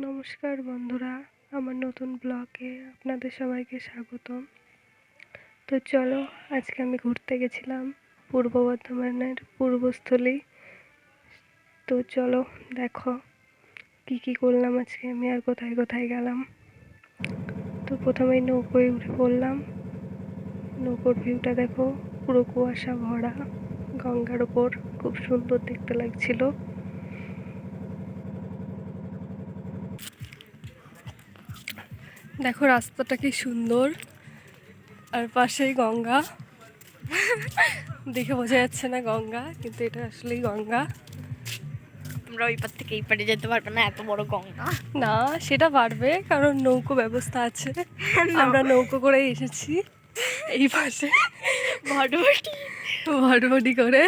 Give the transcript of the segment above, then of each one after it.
নমস্কার বন্ধুরা, আমার নতুন ব্লগে আপনাদের সবাইকে স্বাগতম। তো চলো, আজকে আমি ঘুরতে গেছিলাম পূর্ব বর্ধমানের পূর্বস্থলী। তো চলো দেখো কি কি করলাম আজকে আমি আর কোথায় কোথায় গেলাম। তো প্রথমেই নৌকোয় উঠে পড়লাম। নৌকোর ভিউটা দেখো, পুরো কুয়াশা ভরা, গঙ্গার ওপর খুব সুন্দর দেখতে লাগছিল। দেখো রাস্তাটা কি সুন্দর, আর পাশেই গঙ্গা। দেখে বোঝা যাচ্ছে না গঙ্গা, কিন্তু এটা আসলেই গঙ্গা। আমরা ওই পার থেকে এই পারে যেতে পারবো না, এত বড় গঙ্গা। না, সেটা পারবে, কারণ নৌকো ব্যবস্থা আছে। আমরা নৌকো করে এসেছি এই পাশে ভটভটি করে।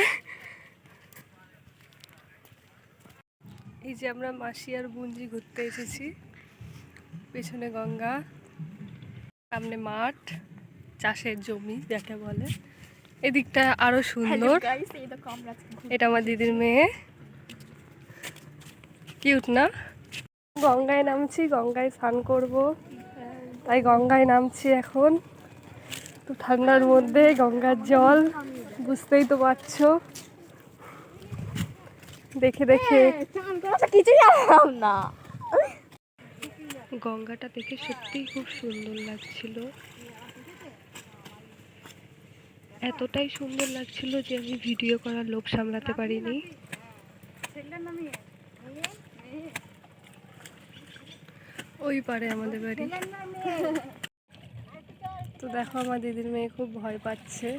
এই যে আমরা মাসি আর বুঞ্জি ঘুরতে এসেছি। পেছনে গঙ্গা, সামনে মাঠ, চাষের জমি যাকে বলে। এদিকটা আরো সুন্দর। এটা আমার দিদির মেয়ে, কিউট না? গঙ্গায় নামছি, গঙ্গায় স্নান করব, তাই গঙ্গায় নামছি এখন। তো ঠান্ডার মধ্যে গঙ্গার জল, বুঝতেই তো পারছো, দেখে দেখে কিছু জানলাম না। গঙ্গাটা দেখে সত্যিই খুব সুন্দর লাগছিল। এতটাই সুন্দর লাগছিল যে আমি ভিডিও করার লোভ সামলাতে পারিনি। ওই পারে আমাদের বাড়ি। তো দেখো আমার দিদির মেয়ে খুব ভয় পাচ্ছে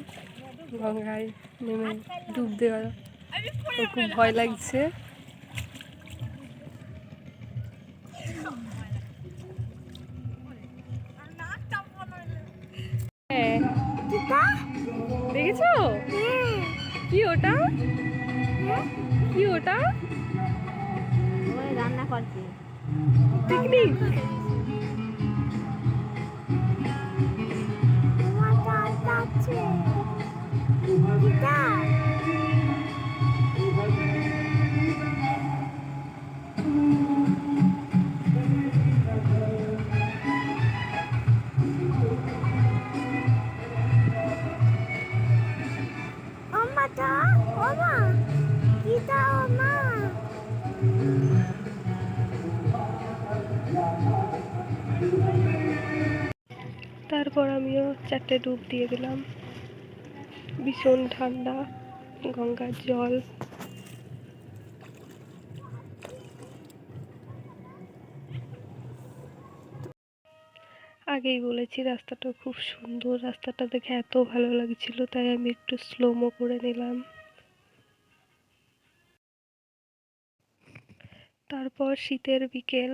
গঙ্গায় নেমে ডুব দেওয়ার, ওর খুব ভয় লাগছে। দেখেছো কি ওটা? কি ওটা? রান্না করছি পিকনিক। তারপর আমিও 4টে ডুব দিয়ে দিলাম। ভীষণ ঠান্ডা গঙ্গার জল। আগেই বলেছি রাস্তাটা খুব সুন্দর, রাস্তাটা দেখে এত ভালো লাগছিল, তাই আমি একটু স্লোমো করে নিলাম। তারপর শীতের বিকেল,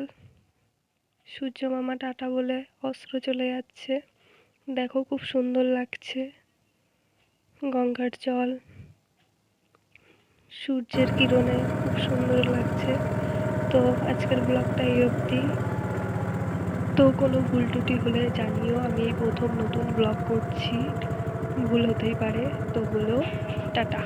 সূর্য মামা টাটা বলে অস্ত্র চলে যাচ্ছে। দেখো খুব সুন্দর লাগছে গঙ্গার জল, সূর্যের কিরণে খুব সুন্দর লাগছে। তো আজকের ব্লগটা এই অবধি। তো কোনো ভুল ত্রুটি হলে জানিও, আমি এই প্রথম নতুন ব্লগ করছি, ভুল হতেই পারে। তো বলো টাটা।